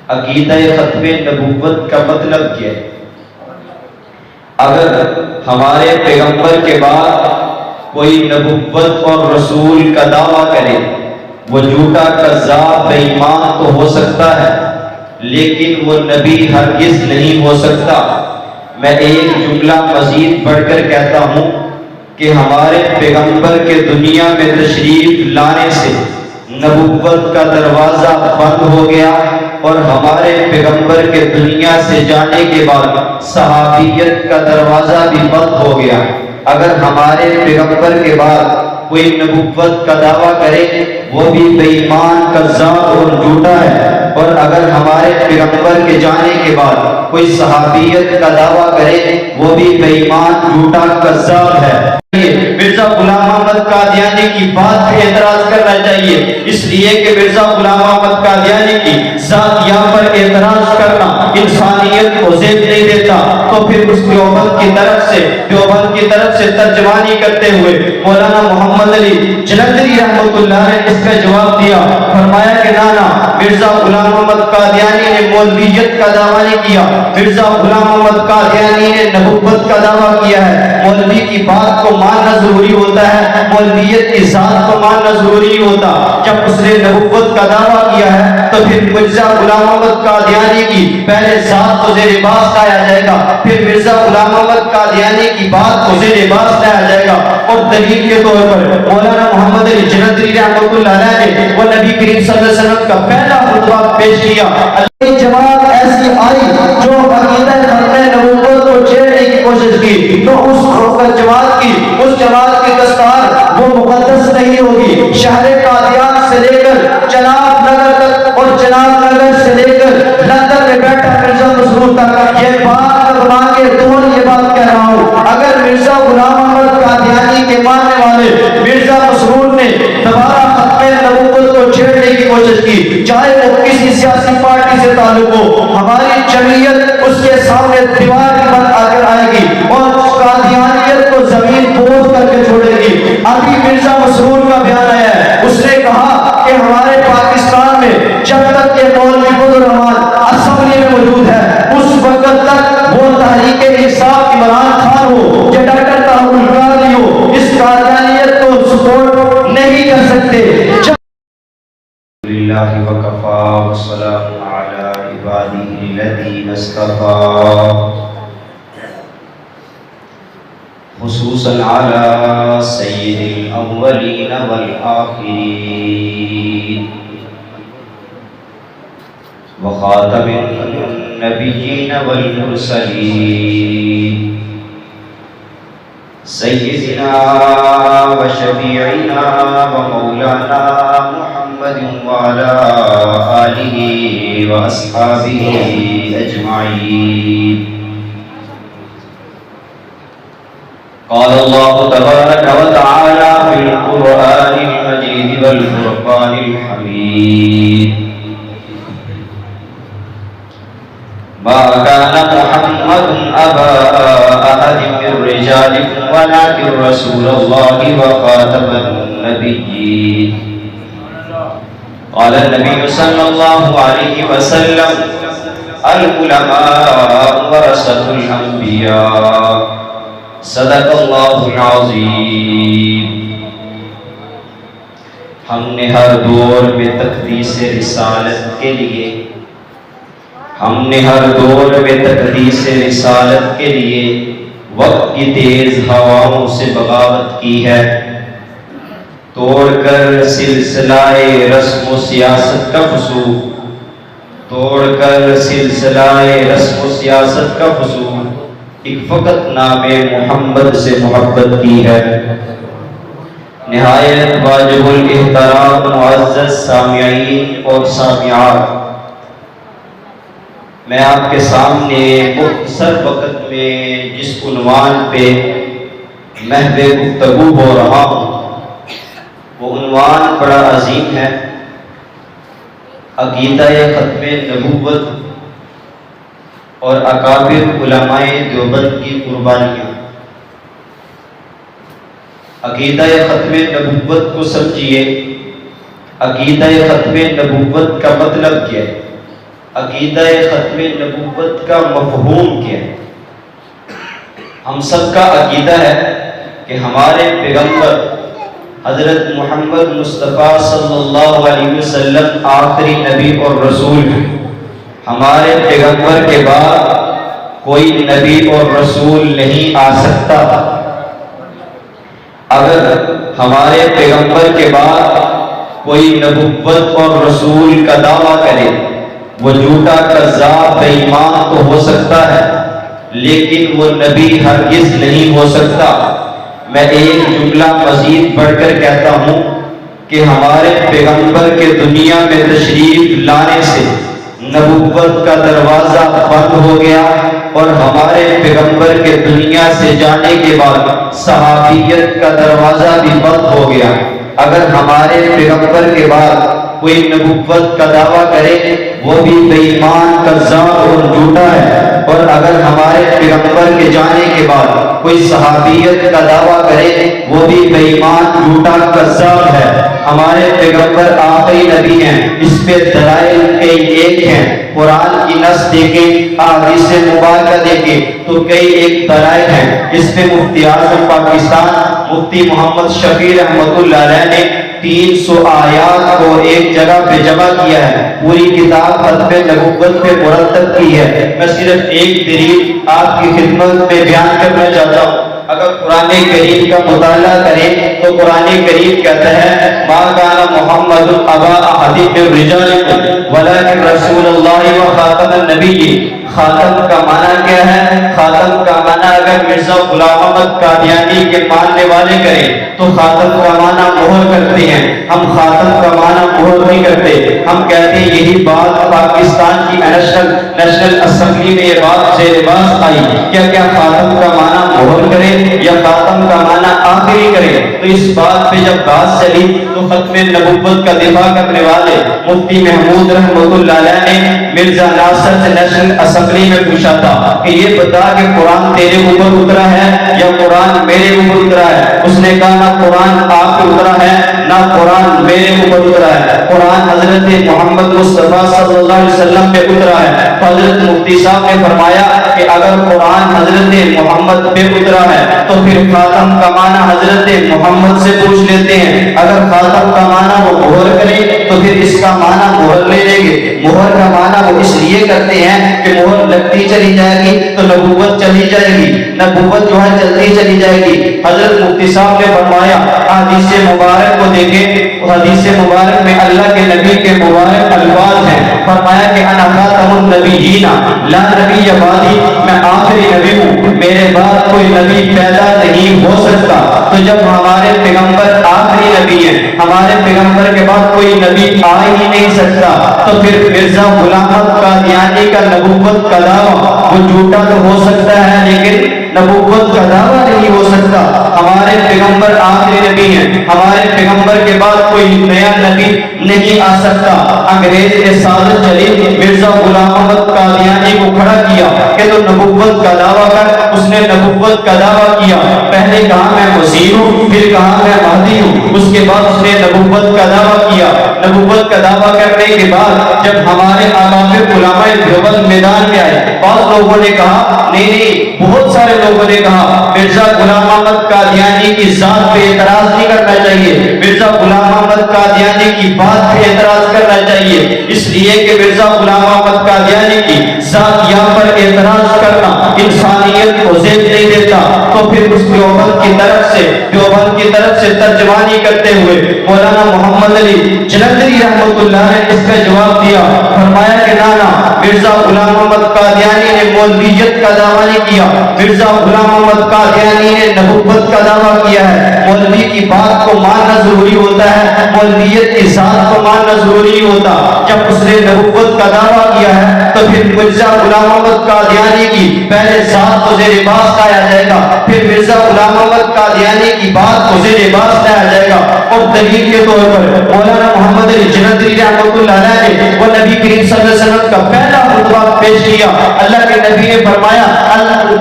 عقیدہ ختم نبوت کا مطلب کیا ہے؟ اگر ہمارے پیغمبر کے بعد کوئی نبوت اور رسول کا دعویٰ کرے وہ جھوٹا کذاب بے ایمان تو ہو سکتا ہے، لیکن وہ نبی ہرگز نہیں ہو سکتا۔ میں ایک جملہ مزید بڑھ کر کہتا ہوں کہ ہمارے پیغمبر کے دنیا میں تشریف لانے سے نبوت کا دروازہ بند ہو گیا، اور ہمارے پیغمبر کے دنیا سے جانے کے بعد صحابیت کا دروازہ بھی بند ہو گیا۔ اگر ہمارے پیغمبر کے بعد کوئی نبوت کا دعویٰ کرے وہ بھی بے ایمان کذاب اور جھوٹا ہے، اور اگر ہمارے پیغمبر کے جانے کے بعد کوئی صحابیت کا دعویٰ کرے وہ بھی بے ایمان جھوٹا کذاب ہے۔ مرزا غلام احمد قادیانی کی بات پہ اعتراض کرنا چاہیے، اس لیے کہ مرزا غلام احمد قادیانی کی ذاتیہ پر اعتراض کرنا انسانیت کو زیب نہیں دیتا۔ تو پھر اس دیوبند کی طرف سے ترجمانی کرتے ہوئے مولانا محمد علی جلندری رحمۃ اللہ نے اس کا جواب دیا، فرمایا کہ نانا مرزا غلام احمد قادیانی نے مولویت کا دعویٰ نہیں کیا، مرزا غلام احمد قادیانی نے نبوت کا دعویٰ کیا ہے۔ مولوی کی بات کو ماننا ضروری ہوتا ہے، مولویت کی ذات کو ماننا ضروری نہیں ہوتا۔ جب اس نے نبوت کا دعویٰ کیا ہے تو پھر مرزا غلام احمد قادیانی کی پہلے ذات کو زیر باس لایا جائے گا، پھر مرزا غلام احمد قادیانی کی بات کو زیر باس لایا جائے گا۔ اور دلیل کے طور پر مولانا محمد علی جلندری رحمۃ اللہ علیہ نے وہ نبی کریم صلی اللہ علیہ وسلم کا پہلا خطبہ پیش کیا۔ اللہ جماعت ایسی آئی جو عقیدہ ختم نبوت کو چھیڑنے کی کوشش کی تو اس جماعت کی دستار وہ مقدس نہیں ہوگی۔ شہر قادیان سے لے کر جناب نگر تک اور جناب نگر سے لے کر لندن میں بیٹھا مرزا مسرور تک یہ بات بنا کے یہ بات کہہ رہا ہوں، اگر مرزا غلام احمد قادیانی کے ماننے والے مرزا مسرور نے دوبارہ ختم نبوت کو چھیڑنے کی کوشش کی، چاہے وہ کسی سیاسی پارٹی سے تعلق ہو، ہماری جمعیت اس کے سامنے دیوار بن آ کر آئے گی اور قادیانیت کو زمین بوجھ کر کے چھوڑے گی۔ ابھی مرزا مسرور کا بیان آیا ہے، اس نے کہا کہ ہمارے پاکستان میں جب تک یہ مولوی فضل الرحمان اسمبلی میں موجود ہے اس وقت تک وہ تحریک انصاف عمران خان ہو یا ڈاکٹر طاہر القادری ہو اس قادیانیت کو سپورٹ نہیں کر سکتے۔ للہ وکفا والسلام علی عبادہ الذین اصطفیٰ خصوصا علی سید الاولین والآخرین وخاتم النبیین والمرسلین سیدنا و شفیعنا و مولانا محمد وعلى آلہ و اصحابہ اجمعین۔ قال اللہ تبارک و تعالی فی القرآن المجید والفرقان الحمید ما كان محمد أبا أحد من رجالكم ولكن رسول الله وخاتم النبيين۔ قال النبي صلى الله عليه وسلم العلماء ورثة الأنبياء صدق اللہ العظیم۔ ہم نے ہر دور میں تقدیس رسالت کے لیے وقت کی تیز ہواؤں سے بغاوت کی ہے، توڑ کر سلسلہ رسم و سیاست کا فسوق ایک فقط نام محمد سے محبت کی ہے۔ نہایت واجب الاحترام معزز سامعین اور سامعات، میں آپ کے سامنے مختصر وقت میں جس عنوان پہ محو گفتگو ہو رہا ہوں وہ عنوان بڑا عظیم ہے، عقیدہ ختم نبوت اور اکابر علماء دیوبند کی قربانیاں۔ عقیدہ ختم نبوت کو سمجھیے، عقیدہ ختم نبوت کا مطلب کیا ہے؟ عقیدہ ختم نبوت کا مفہوم کیا ہے؟ ہم سب کا عقیدہ ہے کہ ہمارے پیغمبر حضرت محمد مصطفیٰ صلی اللہ علیہ وسلم آخری نبی اور رسول ہیں۔ ہمارے پیغمبر کے بعد کوئی نبی اور رسول نہیں آ سکتا۔ اگر ہمارے پیغمبر کے بعد کوئی نبوت اور رسول کا دعویٰ کرے وہ جھوٹا کذاب بے ایمان تو ہو سکتا ہے لیکن وہ نبی ہرگز نہیں ہو سکتا۔ میں ایک جملہ مزید بڑھ کر کہتا ہوں کہ ہمارے پیغمبر کے دنیا میں تشریف لانے سے نبوت کا دروازہ بند ہو گیا اور ہمارے پیغمبر کے دنیا سے جانے کے بعد صحابیت کا دروازہ بھی بند ہو گیا۔ اگر ہمارے پیغمبر کے بعد کوئی نبوت کا دعویٰ کرے وہ بھی بے ایمان کذاب اور جھوٹا ہے، اور اگر ہمارے پیغمبر کے جانے کے بعد کوئی صحابیت کا دعویٰ کرے وہ بھی بے ایمان جھوٹا کذاب ہے۔ ہمارے پیغمبر آخری نبی ہیں، اس پہ دلائل کئی ایک ہیں۔ قرآن کی نص دیکھیں، احادیث مبارکہ دیکھیں تو کئی ایک دلائل ہیں۔ اس پہ مفتی اعظم پاکستان مفتی محمد شفیع رحمۃ اللہ علیہ نے 300 آیات کو ایک جگہ پہ جمع کیا ہے، پوری کتاب ختم نبوت پہ مرتب کی ہے۔ میں صرف ایک دلیل آپ کی خدمت میں بیان کرنا چاہتا ہوں۔ اگر قرآن کریم کا مطالعہ کریں تو قرآن کریم کہتا ہے ما کان محمد ابا احد من رجالکم ولکن رسول اللہ و خاتم النبیین۔ خاتم کا معنی کیا ہے؟ خاتم کا معنی اگر مرزا غلام احمد قادیانی کے ماننے والے کریں تو خاتم کا معنی مہر کرتے ہیں، ہم خاتم کا معنی مہر نہیں کرتے۔ ہم کہتے ہیں یہی بات پاکستان کی نیشنل اسمبلی میں یہ بات زیر بحث آئی، کیا خاتم کا معنی مہر کرے یا خاتم کا معنی آخری کرے؟ تو اس بات پہ جب بات چلی تو ختم نبوت کا دفاع کرنے والے مفتی محمود رحمۃ اللہ علیہ نے مرزا ناصر سے نیشنل اسمبلی میں پوچھا تھا کہ یہ بتا کہ قرآن تیرے اوپر اترا ہے یا قرآن میرے اوپر اترا ہے؟ اس نے کہا نہ قرآن آپ پہ اترا ہے نہ قرآن میرے اوپر اترا ہے، قرآن حضرت محمد مصطفیٰ صلی اللہ علیہ وسلم پہ اترا ہے۔ تو حضرت مفتی صاحب نے فرمایا کہ اگر قرآن حضرت محمد پہ اترا ہے تو پھر خاتم کا معنی حضرت محمد سے پوچھ لیتے ہیں۔ اگر خاتم کا معنی وہ مہر کرے تو پھر اس کا معنی مہر لے لیں گے۔ مہر کا معنی وہ اس لیے کرتے ہیں کہ مہر لگتی چلی جائے گی تو نبوت چلی جائے گی، نبوت جو ہے چلتی چلی جائے گی۔ حضرت مفتی صاحب نے فرمایا حدیث مبارک کو دیکھیں، حدیث مبارک میں اللہ کے نبی کے مبارک الفاظ ہیں۔ فرمایا کہ انا خاتم النبیین لا نبی بعدی، میں آخری نبی ہوں، میرے بعد کوئی نبی پیدا نہیں ہو سکتا۔ تو جب ہمارے پیغمبر آخری نبی ہیں، ہمارے پیغمبر کے بعد کوئی نبی آ ہی نہیں سکتا، تو پھر مرزا غلام احمد قادیانی کا نبوت کا دعویٰ وہ جھوٹا تو ہو سکتا ہے لیکن نبوت کا دعویٰ نہیں ہو سکتا۔ ہمارے پیغمبر آخری نبی ہیں، ہمارے پیغمبر کے بعد کوئی نیا نبی نہیں آ سکتا۔ انگریز نے سازش چلی، مرزا غلام احمد قادیانی کو کھڑا کیا کہ تو نبوت کا دعویٰ کر۔ اس نے نبوت کا دعویٰ کیا، پہلے کہا میں مسیح ہوں، پھر کہا میں مہدی ہوں، اس کے بعد اس نے نبوت کا دعویٰ کیا۔ نبوت کا دعویٰ کرنے کے بعد جب ہمارے آباء علماء دیوبند میدان میں آئے، بعض لوگوں نے کہا نہیں، بہت سارے لوگوں نے کہا مرزا غلام احمد قادیانی کی ذات پہ اعتراض نہیں کرنا چاہیے، مرزا غلام احمد قادیانی کی بات پہ اعتراض کرنا چاہیے، اس لیے کہ مرزا غلام احمد قادیانی کی ذاتیہ پر اعتراض کرنا انسانیت کو زیب نہیں دیتا۔ تو پھر اس دیوبند کی طرف سے ترجمانی کرتے ہوئے مولانا محمد علی جلندری رحمۃ اللہ نے اس کا جواب دیا، فرمایا کہ نانا، مرزا غلام احمد قادیانی نے مولویت کا دعویٰ نہیں کیا، مرزا غلام احمد قادیانی نے نبوت کا دعویٰ کیا ہے۔ مولوی کی بات کو ماننا ضروری ہوتا ہے، مولویت کی ذات کو ماننا ضروری نہیں ہوتا۔ جب اس نے نبوت کا دعویٰ کیا ہے تو پھر مرزا غلام احمد قادیانی کی پہلے ذات کو زیر باس لایا جائے گا، پھر مرزا غلام احمد قادیانی کی بات کو زیر باس لایا جائے گا۔ اور دلیل کے طور پر مولانا محمد علی جلندری رحمۃ اللہ علیہ نے وہ نبی کریم صلی اللہ علیہ وسلم کا پہلا خطبہ پیش کیا۔ اللہ کے نبی نے فرمایا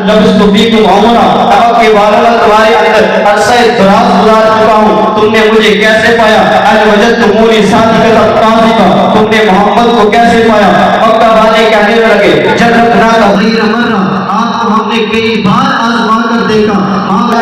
لبثت فیکم عمرا، آپ کے والدہ تمہارے اندر عرصہ دراز گزار چکا ہوں، تم نے مجھے کیسے پایا؟ ان وجدتمونی صادقۃ قاذبۃ، تم نے محمد کو کیسے پایا؟ مکہ والے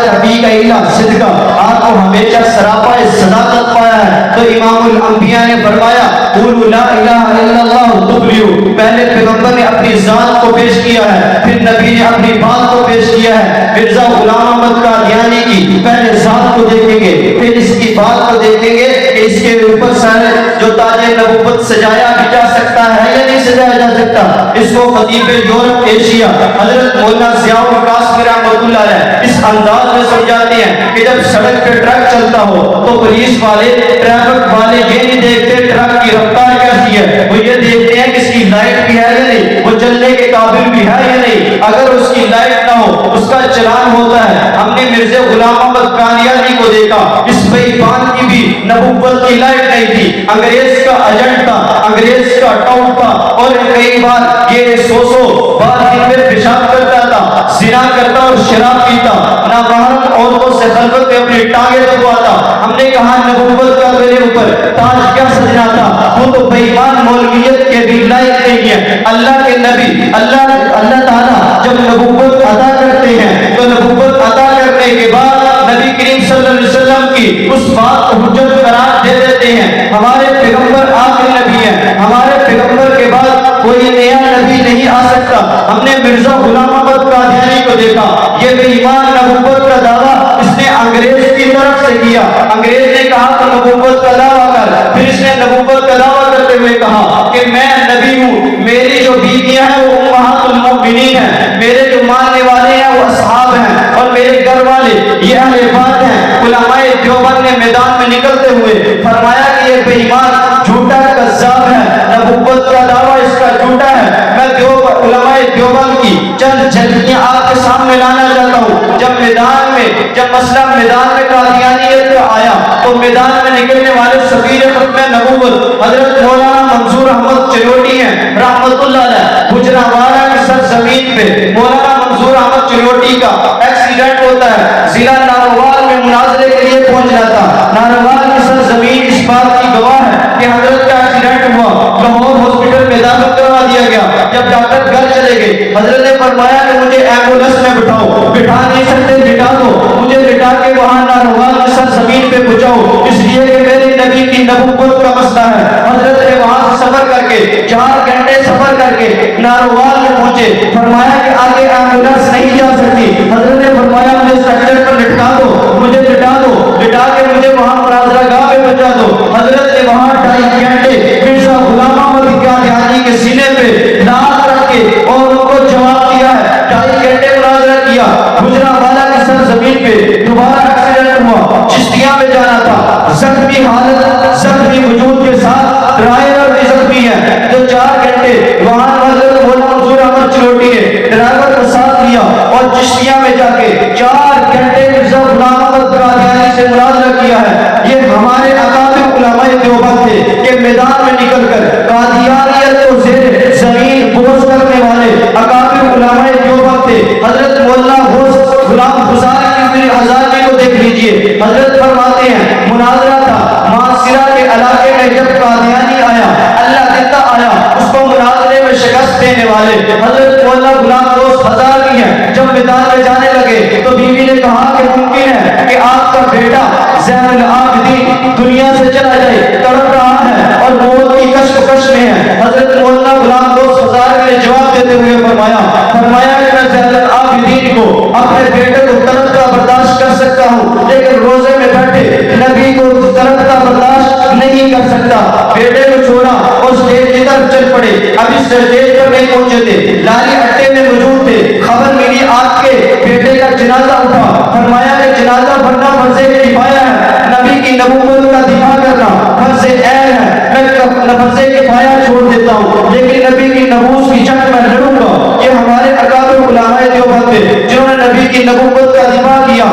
حقیقہ الا صدقہ، آپ کو ہمیشہ سراپا صداقت پایا ہے۔ تو امام الانبیاء نے فرمایا قولوا لا الہ الا اللہ تفلحوا، پہلے پیغمبر نے اپنی ذات کو پیش کیا ہے، پھر نبی نے اپنی بات کو پیش کیا ہے۔ مرزا غلام احمد قادیانی کی پہلے ذات کو دیکھیں گے، پھر اس کی بات کو دیکھیں گے کہ اس کے اوپر سارے جو تاج نبوت سجایا بھی جا سکتا ہے یا نہیں سجایا جا سکتا۔ اس کو خطیب یورپ ایشیا حضرت مولانا ضیاء القاسم رحمۃ اللہ علیہ اس انداز میں سمجھاتے ہیں کہ جب سڑک پہ ٹرک چلتا ہو تو پولیس والے ٹریفک والے یہ نہیں دیکھتے ٹرک کی رفتار کیسی ہے، وہ یہ دیکھتے ہیں کہ اس کی لائٹ بھی ہے یا نہیں، وہ چلنے کے قابل بھی ہے یا نہیں۔ اگر اس کی لائٹ نہ ہو اس کا چلان ہوتا ہے۔ ہم نے مرزا غلام احمد قادیانی کو دیکھا، اس بیبان کی بھی نبوت کی لائٹ نہیں تھی، انگریز کا ایجنٹ تھا، انگریز کا ٹاؤٹ تھا، اور کئی بار یہ سو بار دن میں پیشاب کرتا تھا، زنا کرتا اور شراب پیتا، نامحرم عورتوں سے خلوت میں اپنی ٹانگیں دبواتا۔ ہم نے کہا نبوت کا میرے اوپر تاج کیا سجنا تھا، وہ تو بے ایمان مولویت کے بھی لائق نہیں ہے۔ اللہ کے نبی اللہ تعالیٰ جب نبوت عطا کرتے ہیں تو نبوت عطا کرنے کے بعد نبی کریم صلی اللہ علیہ وسلم کی اس بات کو حجت قرار دے دیتے ہیں۔ ہمارے پیغمبر آخری نبی ہیں، ہمارے پیغمبر کے بعد کوئی نیا نبی نہیں آ سکتا۔ ہم نے مرزا غلام احمد قادیانی کو دیکھا، یہ بے ایمان نبوت کا دعویٰ اس نے انگریز کی طرف سے کیا۔ انگریز نے کہا تو نبوت کا دعویٰ کر، پھر اس نے نبوت کا دعویٰ کرتے ہوئے کہا کہ میں نبی ہوں، میری جو بیویاں ہیں وہ امہات المؤمنین ہیں، میرے جو ماننے والے ہیں وہ اصحاب ہیں، اور میرے گھر والے یہ اہل بیت ہیں۔ علماء دیوبند نے میدان میں نکلتے ہوئے فرمایا کہ یہ بے ایمان جھوٹا کذاب ہے، نبوت کا دعویٰ اس کا جھوٹا ہے۔ میں علماء دیوبند کی چند جھلکیاں آپ کے سامنے لانا چاہتا ہوں۔ جب مسئلہ میدان میں قادیانیت کا آیا تو میدان میں نکلنے والے سفیر ختم نبوت حضرت مولانا منظور احمد چلوٹی ہیں رحمت اللہ علیہ۔ گجرانوالہ کی سرزمین پہ مولانا منظور احمد چلوٹی کا ایکسیڈنٹ ہوتا ہے، ضلع ناروال میں مناظرے کے لیے پہنچنا تھا۔ ناروال کی سرزمین اس بات کی گواہ ہے کہ حضرت کا ایکسیڈنٹ ہوا، لاہور ہاسپٹل میں داخل کروا دیا گیا۔ جب ڈاکٹر گھر چلے گئے حضرت نے فرمایا کہ مجھے ایمبولینس میں بٹھاؤ، بٹھا نہیں سکتے بٹھا دو، مجھے بٹھا کے وہاں ناروال کی سرزمین پہ پہنچاؤ، اس لیے کہ میرے نبی کی نبوت کا مسئلہ ہے۔ حضرت نے وہاں سے سفر کر کے 4 گھنٹے سفر کر کے ناروال میں پہنچے، فرمایا کہ آگے ایمبولینس نہیں جا سکتی۔ حضرت نے فرمایا مجھے اسٹرکچر پر لٹکا دو، مجھے لٹا دو، لٹا کے مجھے وہاں مناظرہ گاہ پہ پہنچا دو۔ حضرت نے وہاں 2.5 گھنٹے مرزا غلام احمد قادیانی کے سینے پہ لات رکھ کے اور ان کو جواب دیا ہے، 2.5 گھنٹے مناظرہ کیا۔ گجرانوالہ کی سرزمین پہ دوبارہ ایکسیڈنٹ ہوا، چشتیاں میں جانا تھا، زخمی حالت زخمی وجود کے ساتھ ڈرائیور بھی زخمی ہے۔ تو 4 گھنٹے وہاں حضرت مولانا منظور احمد چلوٹی نے ڈرائیور کو ساتھ لیا اور چشتیاں میں جا کے 4 گھنٹے مرزا غلام احمد قادیانی سے مناظرہ کیا ہے۔ یہ ہمارے اکابر علماء دیوبند تھے کہ میدان میں نکل کر قادیانیت کو زیر زمین بوس کرنے والے اکابر علماء دیوبند تھے۔ حضرت مولانا غلام غزالی ہزاروی کو دیکھ لیجئے، حضرت فرماتے ہیں مناظرہ تھا معاصرہ کے علاقے میں، جب قادیانی آیا اللہ دیتا آیا اس کو مناظرے میں شکست دینے والے حضرت مولانا غلام ہزاروی ہیں۔ جب میدان میں جانے لگے تو بیوی نے کہا کہ ممکن ہے کہ آپ کا بیٹا زین العابدین دنیا سے چلا جائے، تڑپ رہا ہے اور موت کی کشمکش میں ہے۔ حضرت مولانا غلام ہزاروی نے جواب دیتے ہوئے فرمایا کہ میں زین العابدین کو اپنے بیٹے کو تڑپتا برداشت کر سکتا ہوں، لیکن روزے میں بیٹھے نبی کو تڑپتا برداشت نہیں کر سکتا۔ بیٹے کو چھوڑا اور اسٹیج کی طرف چل پڑے۔ ابھی اسٹیج پر نہیں پہنچے تھے، لالی اٹے میں موجود تھے، خبر ملی آپ کے بیٹے کا جنازہ اٹھا۔ فرمایا کہ جنازہ پڑھنا فرض کفایہ ہے، نبی کی نبوت کا دفاع کرنا فرض عین ہے۔ میں فرض کفایہ چھوڑ دیتا ہوں لیکن نبی کی نبوت کی جنگ میں لڑوں گا۔ یہ ہمارے اکابر علماء دیوبند تھے جنہوں نے نبی کی نبوت کا دفاع کیا۔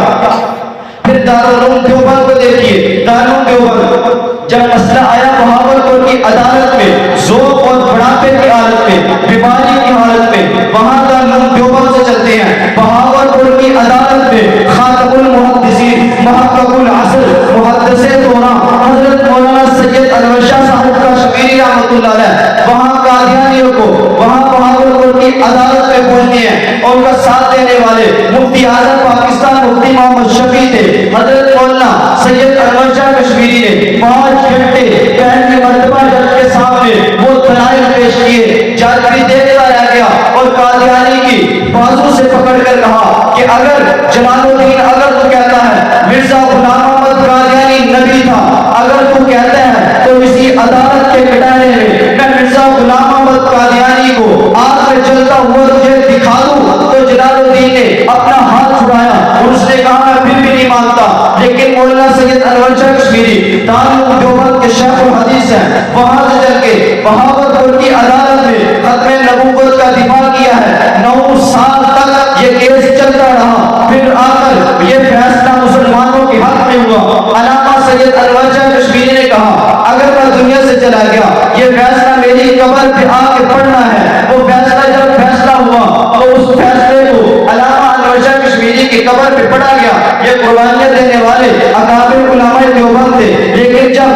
پھر دارالعلوم دیوبند کو دیکھیے، دارالعلوم دیوبند جب مسئلہ آیا بہاولپور کی عدالت میں، ذوق اور بڑھاپے کی حالت میں، بیماری کی حالت میں، وہاں دارالعلوم دیوبند سے چلتے ہیں۔ بہاولپور کی عدالت میں خاتم المحدثین محقق العصر محدث دوران حضرت مولانا سید انور شاہ صاحب کا شبیری رحمۃ اللہ علیہ وہاں قادیانیوں کو وہاں بہاولپور کی عدالت میں پہنچتے ہیں، اور ان کا ساتھ دینے والے مفتی اعظم پاکستان مفتی مفتی محمد شفیع تھے، حضرت مولانا سید انور شاہ کشمیری نے 5 گھنٹے پہلی مرتبہ جج کے سامنے وہ دلائل پیش کیے، جج بھی دیکھتا رہ گیا اور قادیانی کی بازو سے پکڑ کر کہا کہ اگر جلال الدین اگر تو کہتا ہے مرزا غلام احمد قادیانی نبی تھا، اگر تو کہتا ہے تو اسی عدالت کے کٹانے میں مرزا غلام احمد قادیانی کو آگ میں جلتا ہوا تجھے دکھا دوں، تو جلال الدین نے اپنا ہاتھ چھڑایا اور اس نے کہا میں پھر بھی نہیں مانتا، لیکن مولانا سید انور شاہ کشمیری دارالعلوم دیوبند کے شیخ الحدیث ہیں، وہاں سے چل کے بہاول پور کی عدالت میں ختم نبوت کا دفاع کیا ہے، 9 سال تک یہ کیس چلتا رہا، پھر آ کر یہ فیصلہ مسلمانوں کے حق میں ہوا۔ علامہ سید انور شاہ کشمیری نے کہا اگر میں دنیا سے چلا گیا یہ فیصلہ میری قبر پہ آ کے پڑھنا ہے، وہ فیصلہ جب فیصلہ ہوا تو اس فیصلے کو علامہ انور شاہ کشمیری کی قبر پہ پڑھا گیا۔ یہ قربانیاں دینے والے اکابر علماء دیوبند تھے، لیکن جب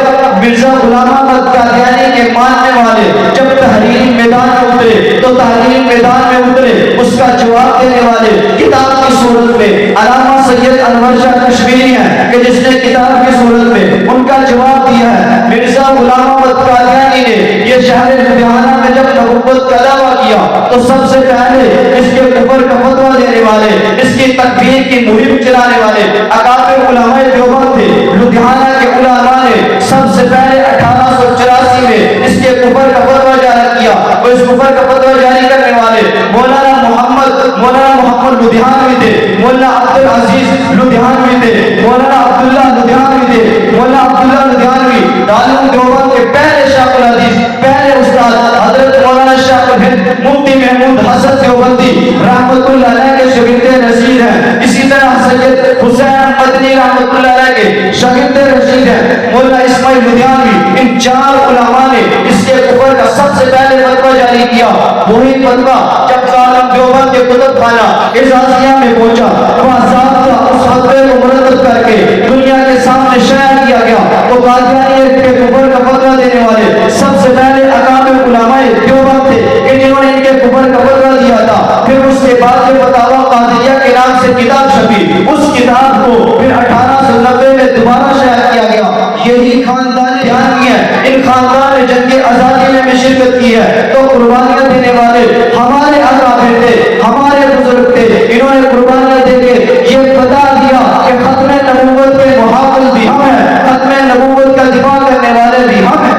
مرزا غلام احمد قادیانی کے ماننے والے جب تحریری میدان میں اترے تو تحریری میدان میں اترے اس کا جواب دینے والے کتاب کی صورت میں علامہ سید انور شاہ کشمیری ہیں کہ جس نے کتاب کی صورت میں ان کا جواب دیا ہے۔ مرزا غلام احمد قادیانی نے یہ شہر لدھیانہ میں جب نبوت کا دعویٰ کیا تو سب سے پہلے اس کے کفر کا فتویٰ دینے والے، اس کی تکفیر کی مہم چلانے والے اکابر علماء دیوبند تھے۔ لدھیانہ کے علماء نے سب سے پہلے 1884 میں اس کے کفر کا فتویٰ جاری کیا، اور اس کفر کا فتویٰ جاری کرنے والے مولانا محمد لدھیانوی تھے، مولانا عبدالعزیز لدھیانوی تھے، مولانا عبداللہ لدھیانوی تھے۔ مولانا عبداللہ لدھیانوی دارالعلوم دیوبند کے پہلے شیخ الحدیث، پہلے استاد حضرت مولانا شیخ الہند مفتی محمود حسن دیوبندی رحمۃ اللہ علیہ کے شاگرد رشید ہیں۔ اسی طرح سید حسین مدنی رحمۃ اللہ علیہ کے شاگرد رشید ہیں۔ مولانا اسماعیل لدھیانوی، ان 4 علماء نے اس کے کفر کا سب سے پہلے فتویٰ جاری کیا۔ وہی فتویٰ جب دارالعلوم دیوبند کے کتب خانہ اعزازیہ میں پہنچا، وہاں ضابطہ اس فتوے کو مرتب کر کے دنیا کے سامنے شائع کیا گیا، تو قادیانی کے کفر کا فتویٰ دینے والے سب سے پہلے اکابر علماء دیوبند تھے کہ جنہوں نے ان کے کفر کا فتویٰ دیا تھا۔ پھر اس کے بعد جو فتاویٰ قادریہ کے نام سے کتاب چھپی، اس کتاب کو پھر 1890 میں دوبارہ شائع کیا گیا۔ یہی خاندان لدھیانوی ہیں، ان خاندان نے جنگ آزادی میں شرکت کی ہے، تو قربانیاں دینے والے ہمارے اکابر تھے، ہمارے بزرگ تھے، انہوں نے قربانیاں دے کے یہ بتا دیا کہ ختم نبوت کے محافظ بھی ہم ہیں، ختم نبوت کا دفاع کرنے والے بھی ہم ہیں۔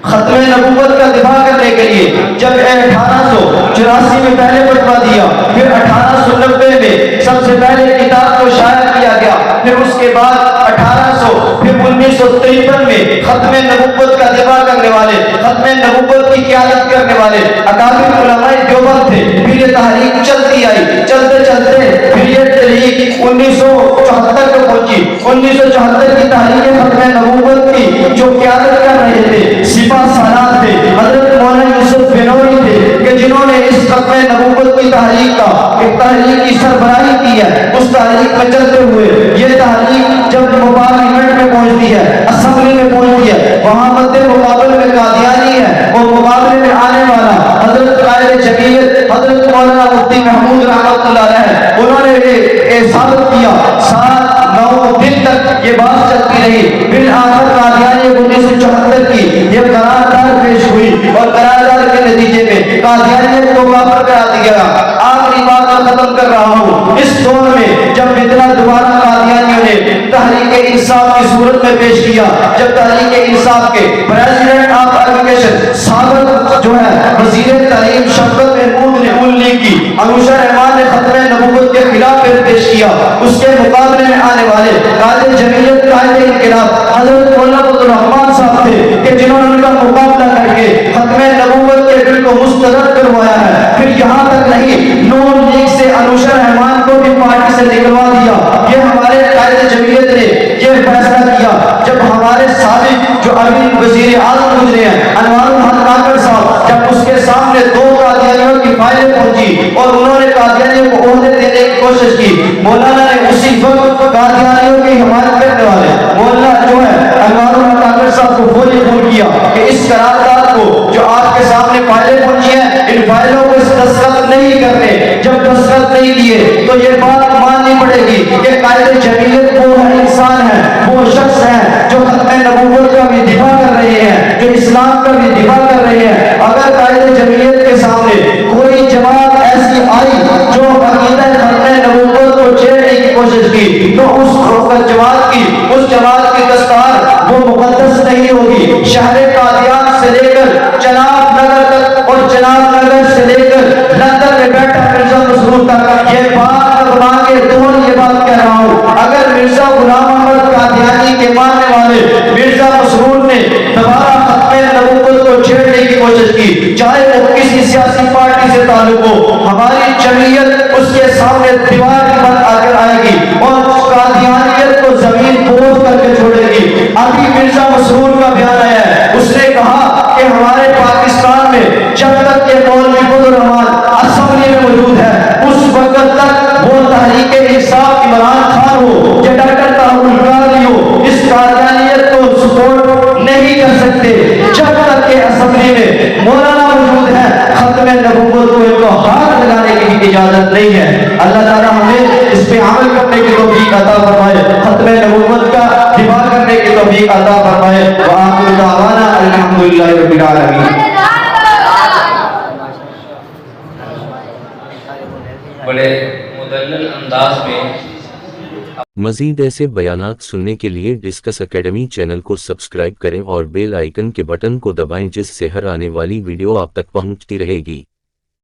ختم نبوت کا دفاع کرنے کے لیے جب 1884 میں پہلے فتویٰ دیا، پھر 1890 میں سب سے پہلے کتاب کو شائع کیا گیا، پھر اس کے بعد 1953 میں ختم نبوت کا دفاع کرنے والے، ختم نبوت کی قیادت کرنے والے اکابر علماء دیوبند تھے۔ پھر یہ تحریک چلتی آئی، چلتے چلتے پھر یہ تحریک 1974 کو پہنچی۔ 1974 کی تحریک ختم نبوت کی جو قیادت کر رہے تھے سپاہ سالار تھے، حضرت مولانا یوسف بنوری تھے کہ جنہوں نے اس ختم نبوت کی تحریک کا ایک تحریک کی سربراہی کی ہے۔ اس تحریک میں چلتے ہوئے یہ تحریک جب پارلیمنٹ میں پہنچتی ہے، اسمبلی میں پہنچتی ہے، وہاں مد مقابل میں قادیانی ہے، اور مقابلے میں آنے والا حضرت قائد جمعیت حضرت مولانا مفتی محمود رحمۃ اللہ علیہ، انہوں نے یہ ثابت کیا۔ 7-9 دن تک یہ بات چلتی رہی، بالآخر قادیانی 1974 کی یہ قرارداد پیش ہوئی، اور قرارداد کے نتیجے میں قادیانیت کو کافر کرا دیا گیا۔ آخری بات میں ختم کر رہا ہوں، اس دور میں جب فتنہ دوبارہ قادیانیوں نے تحریک انصاف کی صورت میں پیش کیا، جب تحریک انصاف کے پریزیڈنٹ آف ایجوکیشن سابق جو ہے وزیر تعلیم شفقت محمود نے ان لیگ کی انوشا رحمان نے ختم نبوت کے خلاف پیش کیا، اس کے مقابلے میں آنے والے قائد جمعیت قائد انقلاب حضرت مولانا عبدالرحمان صاحب تھے کہ جنہوں نے ان کا مقابلہ کر کے ختم نبوت کے بل کو مسترد کروایا ہے۔ پھر یہاں تک نہیں، نون لیگ سے انوشا رحمان کو بھی پارٹی سے نکلوا دیا۔ یہ ہمارے قائد جمعیت نے یہ فیصلہ کیا جب ہمارے سابق جو ابھی وزیر اعظم گزرے ہیں انوار الحق کاکڑ صاحب، جب اس کے سامنے 2 قادیانیوں کی فائلیں پہنچی اور انہوں نے قادیانیوں کو عہدے دینے کی کوشش کی، مولانا نے اسی وقت قادیانیوں کی حمایت کرنے والے مولانا جو ہے انوار الحق کاکڑ صاحب کو فوری فون کیا کہ اس قرارداد کو جو آپ کے سامنے فائلیں پہنچی ہیں، ان فائلوں کو دستخط نہیں کرنے، جب دستخط نہیں کیے تو یہ بات ماننی پڑے گی کہ قائد جمعیت وہ انسان ہے، وہ شخص ہے جو ختم نبوت کا بھی دفاع کر رہے ہیں، جو اسلام کا بھی دفاع کر رہے ہیں۔ اگر قائد جمعیت کے سامنے کوئی جماعت ایسی آئی جو عقیدہ ختم نبوت کو چھیڑنے کی کوشش کی تو اس جماعت کی دستار وہ مقدس نہیں ہوگی۔ شہر قادیان سے لے کر چناب نگر تک اور چناب نگر سے لے کر لندن میں بیٹھا مرزا مسرور تک یہ بات بنا کے تمہیں یہ بات کہہ رہا ہوں، اگر مرزا غلام احمد قادیانی کے ماننے والے مرزا مسرور نے دوبارہ ختم نبوت کو چھیڑنے کی کوشش کی، چاہے وہ کسی سیاسی پارٹی سے تعلق ہو، ہماری جمعیت اس کے سامنے دیوار بن آ کر آئے گی اور قادیانیت کو زمین بوجھ کر کے چھوڑے گی۔ ابھی مرزا مسرور کا بیان آیا ہے، اس نے کہا کہ ہمارے پاکستان میں جب تک یہ مولوی فضل الرحمان اسمبلی میں موجود ہے اس وقت تک وہ تحریک انصاف عمران خان ہو یا ڈاکٹر طاہر القادری ہو اس قادیانیت کو سپورٹ نہیں کر سکتے۔ جب تک کہ اسمبلی میں مولانا موجود ہے ختم نبوت کو ان کو ہاتھ لگانے کی بھی اجازت نہیں ہے۔ اللہ تعالیٰ ہمیں اس پہ عمل کرنے کی توفیق عطا فرمائے، ختم نبوت کا دفاع کرنے کی توفیق عطا فرمائے۔ وآخر دعوانا الحمدللہ رب العالمین۔ بڑے مدلل انداز میں مزید ایسے بیانات سننے کے لیے ڈسکس اکیڈمی چینل کو سبسکرائب کریں اور بیل آئیکن کے بٹن کو دبائیں جس سے ہر آنے والی ویڈیو آپ تک پہنچتی رہے گی۔